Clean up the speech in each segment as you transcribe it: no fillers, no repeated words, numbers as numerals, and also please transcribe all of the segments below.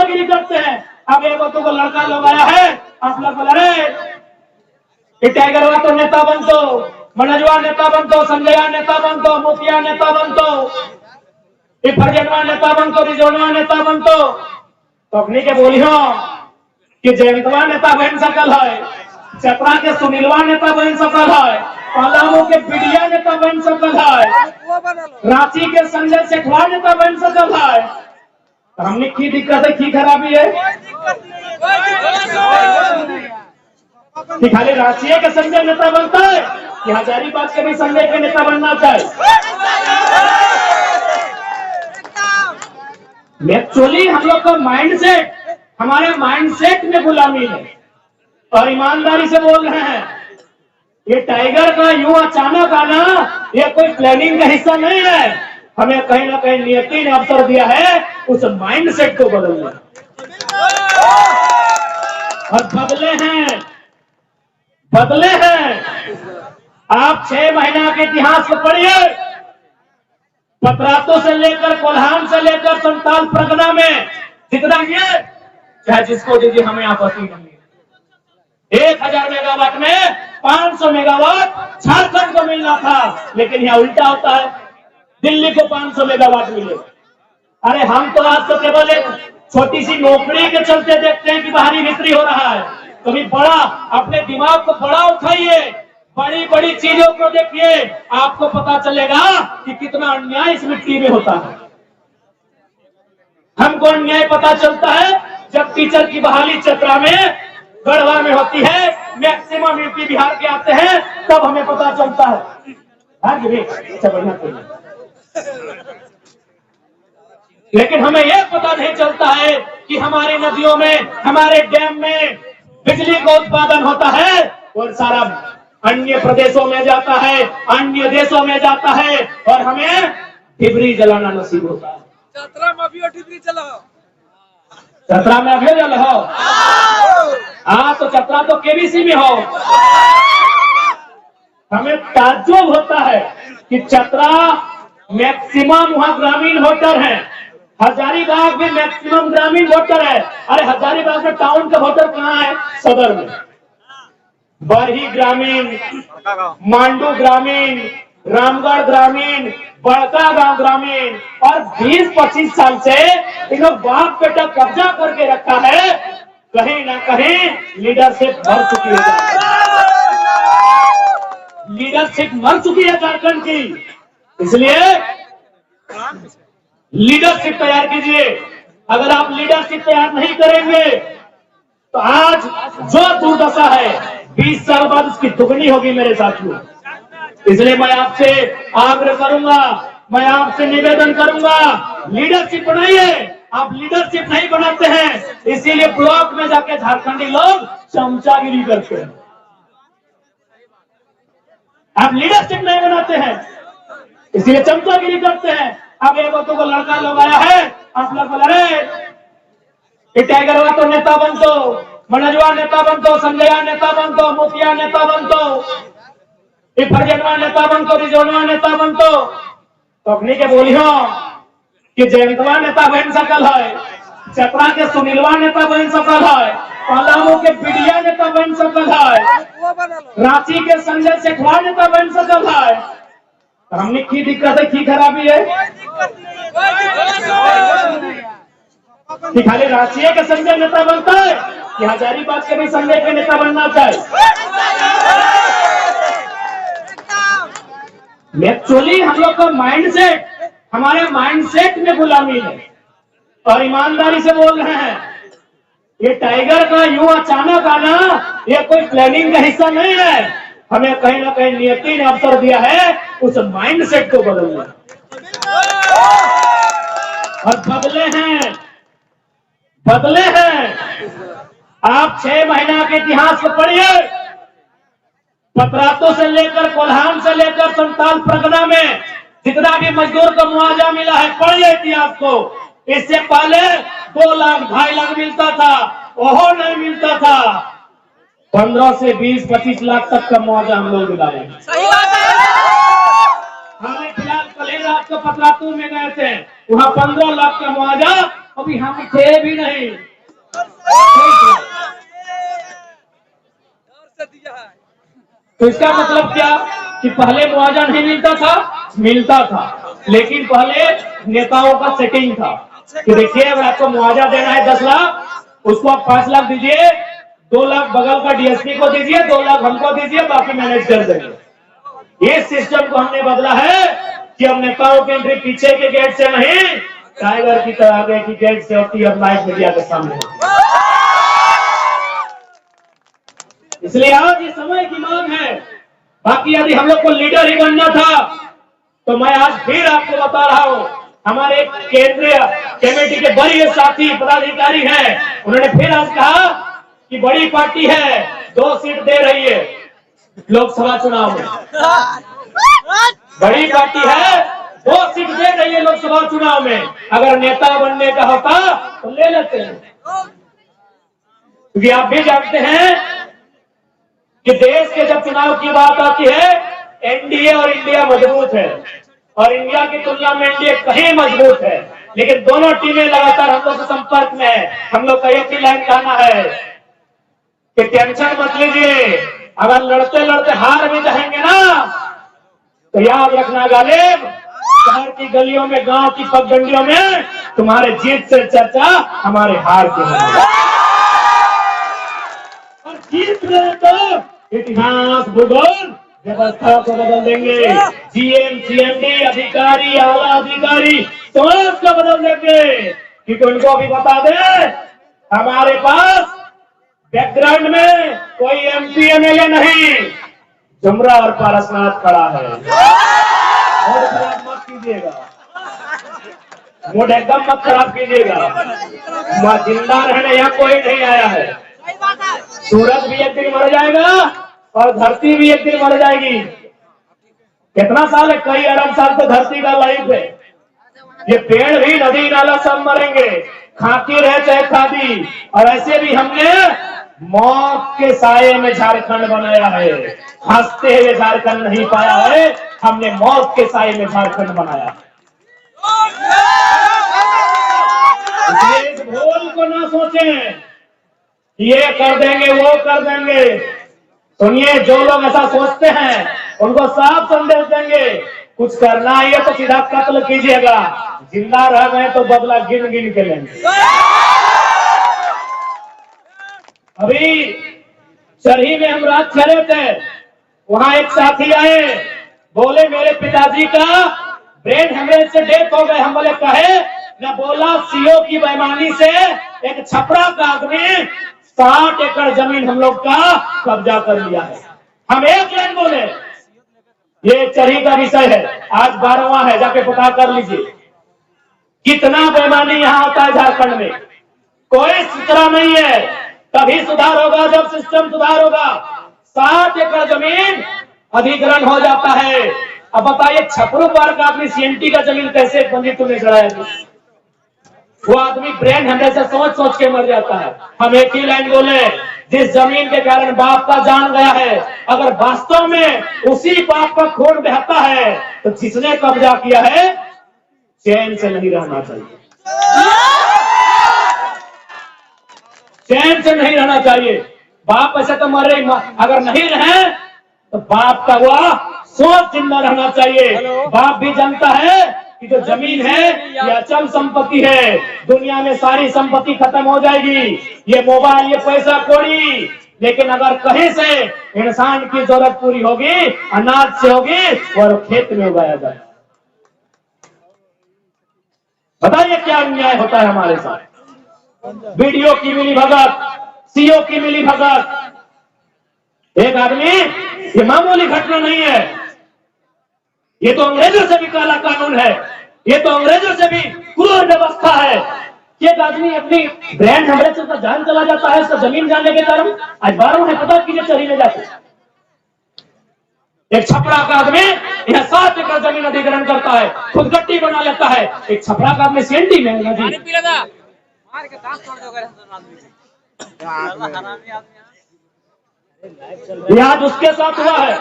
चमचागिरी करते हैं। अब एक तो लड़का लोग आया है, आप लोग बोल रहे टाइगरवा तो नेता बनतो, मनोजवा नेता बनतो, संजय नेता बनतो, मोतिया नेता बनतो, फरजनवा नेता बनतो, रिजवानवा नेता बनतो। तो अपनी के बोलियो कि जयंतवा नेता बन सकल है, चतरा के सुनीलवा नेता बन सकल है, पलामू के बिडिया नेता बन सकल है, रांची के संजय शेखवा नेता बन सकल है। तो हमने की दिक्कत है, की खराबी है कि खाली रांची के संजय नेता बनता है कि हजारीबाग के भी संजय के नेता बनना चाहिए। एक्चुअली हम लोग का माइंडसेट, हमारे माइंडसेट में गुलामी है। और ईमानदारी से बोल रहे हैं, ये टाइगर का यूं अचानक आना ये कोई प्लानिंग का हिस्सा नहीं है। हमें कहीं ना कहीं नियति ने अवसर दिया है उस माइंडसेट को बदलने, और बदले हैं। आप 6 महीना के इतिहास को पढ़िए, पतरातू से लेकर कोल्हान से लेकर संताल परगना में जितना ये चाहे जिसको दीजिए, हमें आपत्ति नहीं है। 1000 मेगावाट में 500 मेगावाट झारखंड को मिलना था, लेकिन यहाँ उल्टा होता है, दिल्ली को 500 मेगावाट मिले। अरे हम तो आज तो केवल एक छोटी सी नौकरी के चलते देखते हैं कि बाहरी बिक्री हो रहा है। कभी बड़ा अपने दिमाग को बड़ा उठाइए, बड़ी बड़ी चीजों को देखिए, आपको पता चलेगा कि कितना अन्याय इस मिट्टी में होता है। हमको अन्याय पता चलता है जब टीचर की बहाली चतरा में, गढ़वा में होती है, मैक्सिमम यूपी बिहार के आते हैं, तब हमें पता चलता है। लेकिन हमें यह पता नहीं चलता है कि हमारी नदियों में, हमारे डैम में बिजली का उत्पादन होता है और सारा अन्य प्रदेशों में जाता है, अन्य देशों में जाता है, और हमें टिबरी जलाना नसीब होता है। चतरा में अभी टिबरी जलाओ, चतरा में अभी जल हो। हाँ, तो चतरा तो केबीसी में हो। हमें ताज्जुब होता है कि चतरा मैक्सिमम वहां ग्रामीण वोटर हैं, हजारीबाग में मैक्सिमम ग्रामीण वोटर है। अरे हजारीबाग में टाउन का वोटर कहाँ है? सदर में। बरही ग्रामीण, मांडू ग्रामीण, रामगढ़ ग्रामीण, बड़का गांव ग्रामीण, और 20-25 साल से इन लोग बाप बेटा कब्जा करके रखा है। कहीं ना कहीं लीडरशिप मर चुकी है, लीडरशिप मर चुकी है झारखंड की। इसलिए लीडरशिप तैयार कीजिए। अगर आप लीडरशिप तैयार नहीं करेंगे तो आज जो दुर्दशा है 20 साल बाद उसकी दुगनी होगी मेरे साथियों। इसलिए मैं आपसे आग्रह करूंगा, मैं आपसे निवेदन करूंगा, लीडरशिप बनाइए। आप लीडरशिप नहीं बनाते हैं, इसीलिए ब्लॉक में जाके झारखंडी लोग चमचागिरी करते हैं। आप लीडरशिप नहीं बनाते हैं, इसलिए चमचागिरी करते हैं। अब एक तो लड़का लोग आया है, आप लोग बोल रहे टाइगरवा तो नेता बनतो, मनोजवा नेता बनतो, संजय नेता बनतो, मोतिया नेता बनतो, फरजनवा नेता बनतो, रिजवानवा नेता बनतो। तो अपनी के बोलियो कि जयंतवा नेता बन सकल है, चतरा के सुनीलवा नेता बन सकल है, पलामू के बिडिया नेता बन सकल है, रांची के संजय शेखवा नेता बन सकल है। तो हमने की दिक्कत है, की खराबी है कि खाली रांची के संजय नेता बनता है कि हजारीबाग के भी संजय के नेता बनना चाहिए। एक्चुअली हम लोग का माइंडसेट, हमारे माइंडसेट में गुलामी है। और ईमानदारी से बोल रहे हैं, ये टाइगर का यूं अचानक आना ये कोई प्लानिंग का हिस्सा नहीं है। हमें कहीं ना कहीं नियति ने अवसर दिया है उस माइंडसेट को बदलने, और बदले हैं। आप 6 महीना के इतिहास को पढ़िए, पतरातू से लेकर कोल्हान से लेकर संताल परगना में जितना भी मजदूर को मुआवजा मिला है, पढ़िए इतिहास को। इससे पहले 2 लाख 2.5 लाख मिलता था, वो नहीं मिलता था। 15 से 20-25 लाख तक का मुआवजा हम लोग दिलाए। हमें फिलहाल कल ही रात को पतरातू में गए थे, वहाँ 15 लाख का मुआवजा अभी हम थे भी नहीं। से दिया है। तो इसका मतलब क्या कि पहले मुआवजा नहीं मिलता था, मिलता था, लेकिन पहले नेताओं का सेटिंग था कि देखिए अगर आपको मुआवजा देना है 10 लाख, उसको आप 5 लाख दीजिए, 2 लाख बगल का डीएसपी को दीजिए, 2 लाख हमको दीजिए, बाकी मैनेज कर देंगे। ये सिस्टम को हमने बदला है कि अब नेताओं की एंट्री पीछे के गेट से नहीं, टाइगर की तरह आगे की गेट से होती है, अब लाइव मीडिया के सामने होती है। इसलिए आज ये समय की मांग है। बाकी यदि हम लोग को लीडर ही बनना था तो मैं आज फिर आपको बता रहा हूं, हमारे केंद्रीय कमेटी के बड़े साथी पदाधिकारी हैं, उन्होंने फिर आज कहा कि बड़ी पार्टी है, 2 सीट दे रही है लोकसभा चुनाव में। बड़ी पार्टी है, 2 सीट दे रही है लोकसभा चुनाव में, अगर नेता बनने का होता तो ले लेते हैं। क्योंकि आप भी जानते हैं कि देश के जब चुनाव की बात आती है, एनडीए और इंडिया मजबूत है, और इंडिया की तुलना में एनडीए कहीं मजबूत है, लेकिन दोनों टीमें लगातार हम लोग के संपर्क में है। हम लोग का एक ही लाइन कहना है कि टेंशन मत लीजिए, अगर लड़ते लड़ते हार भी जाएंगे ना तो याद रखना गालिब, शहर की गलियों में, गांव की पगडंडियों में तुम्हारे जीत से चर्चा हमारे हार की होगी। और जीत गए तो इतिहास, भूगोल, व्यवस्था को बदल देंगे। जीएम, सीएमडी, अधिकारी, आला अधिकारी समाज को बदल देंगे। क्योंकि उनको भी बता दे हमारे पास बैकग्राउंड में कोई एमपी एमएलए नहीं, जुमरा और पारसनाथ खड़ा है। मूड खराब मत कीजिएगा, मूड एकदम मत खराब कीजिएगा। जिंदा रहने यहाँ कोई नहीं आया है। सूरज भी एक दिन मर जाएगा और धरती भी एक दिन मर जाएगी। कितना साल है? कई अरब साल तो धरती का लाइफ है। ये पेड़ भी, नदी नाला सब मरेंगे, खाकी रहे चाहे खादी। और ऐसे भी हमने मौत के साये में झारखंड बनाया है, हंसते हुए झारखंड नहीं पाया है, हमने मौत के साये में झारखंड बनाया है। इसलिए इस भूल को ना सोचें, ये कर देंगे वो कर देंगे। सुनिए, जो लोग ऐसा सोचते हैं उनको साफ संदेश देंगे, कुछ करना ही है तो सीधा कत्ल कीजिएगा, जिंदा रह गए तो बदला गिन गिन के लेंगे। अभी चरही में हम रात खेले थे, वहां एक साथी आए, बोले मेरे पिताजी का ब्रेन हेमरेज से डेथ हो गए। हम बोले कहे न, बोला सीओ की बेईमानी से एक छपरा का आदमी 60 एकड़ जमीन हम लोग का कब्जा कर लिया है। हम एक लाइन बोले, ये चरही का विषय है, आज 12वां है, जाके पता कर लीजिए कितना बेईमानी यहाँ होता है झारखंड में। कोई सुधरा नहीं है, तभी सुधार होगा जब सिस्टम सुधार होगा। 60 एकड़ जमीन अधिग्रहण हो जाता है। अब बताइए, छपरू पार का आदमी सीएनटी का जमीन कैसे बंदी तुमने चढ़ाया? वो आदमी ब्रेन हेमरेज से सोच सोच के मर जाता है। हम एक ही लाइन बोले, जिस जमीन के कारण बाप का जान गया है, अगर वास्तव में उसी बाप का खून बहता है तो जिसने कब्जा किया है चैन से नहीं रहना चाहिए, चैन से नहीं रहना चाहिए। बाप ऐसे तो मरे, अगर नहीं रहे तो बाप का हुआ सोच जिंदा रहना चाहिए। बाप भी जानता है कि जो जमीन है ये अचल संपत्ति है, दुनिया में सारी संपत्ति खत्म हो जाएगी, ये मोबाइल, ये पैसा कौड़ी, लेकिन अगर कहीं से इंसान की जरूरत पूरी होगी, अनाज से होगी, और खेत में उगाया जाए। बताइए क्या अन्याय होता है हमारे साथ। वीडियो की मिली भगत, सीओ की मिली भगत, एक आदमी, ये मामूली घटना नहीं है, ये तो अंग्रेजों से भी काला कानून है, ये तो अंग्रेजों से भी क्रूर व्यवस्था है। एक आदमी अपनी ब्रेन हेमरेज से जान चला जाता है, उसका जमीन जाने के कारण। आज 12वां है, पता कीजिए चरी में जाते एक छपरा का आदमी यह 7 एकड़ जमीन अधिग्रहण करता है, खुद गट्टी बना लेता है। एक छपरा का आदमी सीएनटी में आज उसके साथ हुआ है।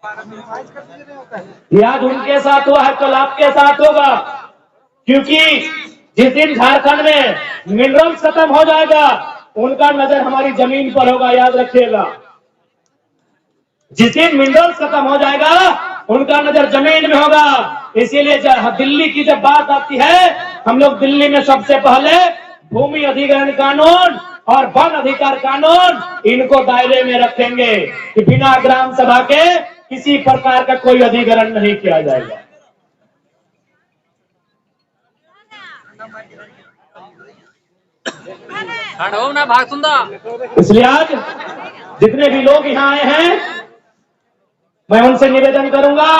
ये आज उनके साथ हुआ है, कल आपके साथ होगा। क्योंकि जिस दिन झारखंड में मिनरल्स खत्म हो जाएगा, उनका नजर हमारी जमीन पर होगा, याद रखिएगा। जिस दिन मिनरल्स खत्म हो जाएगा, उनका नजर जमीन में होगा। इसीलिए दिल्ली की जब बात आती है, हम लोग दिल्ली में सबसे पहले भूमि अधिग्रहण कानून और वन अधिकार कानून, इनको दायरे में रखेंगे कि बिना ग्राम सभा के किसी प्रकार का कोई अधिग्रहण नहीं किया जाएगा। ना भाग सुंदा। इसलिए आज जितने भी लोग यहाँ आए हैं, मैं उनसे निवेदन करूंगा,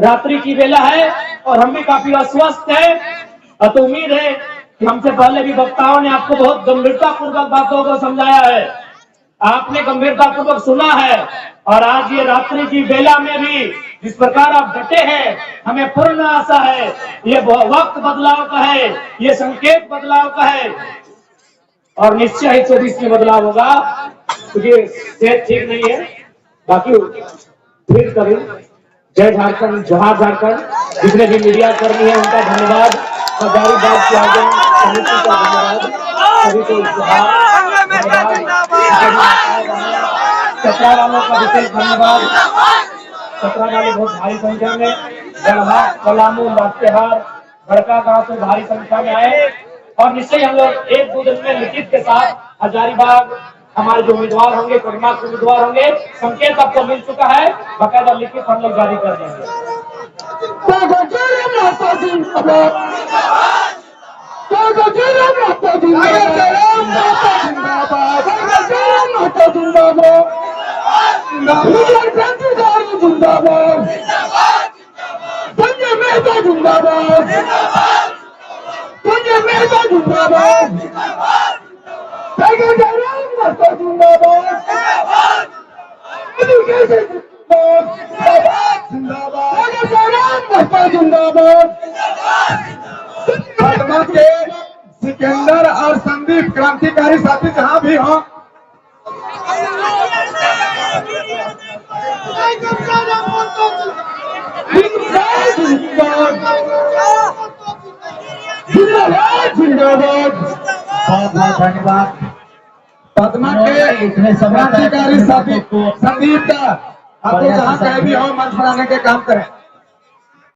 रात्रि की वेला है और हम भी काफी अस्वस्थ हैं। तो उम्मीद है कि हमसे पहले भी वक्ताओं ने आपको बहुत गंभीरता पूर्वक बातों को समझाया है, आपने गंभीरता पूर्वक सुना है। और आज ये रात्रि की वेला में भी जिस प्रकार आप डटे हैं, हमें पूर्ण आशा है ये वक्त बदलाव का है, ये संकेत बदलाव का है और निश्चय ही 24 में बदलाव होगा। क्योंकि सेहत ठीक नहीं है। बाकी फिर कभी जय झारखंड, जोहार झारखंड। जितने भी मीडिया कर्मी है उनका धन्यवाद, हजारीबाग के आयोजन समिति का धन्यवाद, सभी को चतरा वालों का विशेष धन्यवाद। चतरा वाले बहुत भारी संख्या में गढ़वाल, पलामू, लातेहार, बड़का गांव से भारी संख्या में आए और निश्चय हम लोग 1-2 दिन में लिखित के साथ हजारीबाग हमारे जो उम्मीदवार होंगे, कोडरमा के उम्मीदवार होंगे, संकेत आपको मिल चुका है, बाकायदा लिखित हम लोग जारी कर देंगे। पटना के सिकंदर और संदीप क्रांतिकारी साथी जहां भी हों, बहुत बहुत धन्यवाद। पटना के क्रांतिकारी साथी संदीप का, आप जहां कहीं भी हो मंच बनाने के काम करें।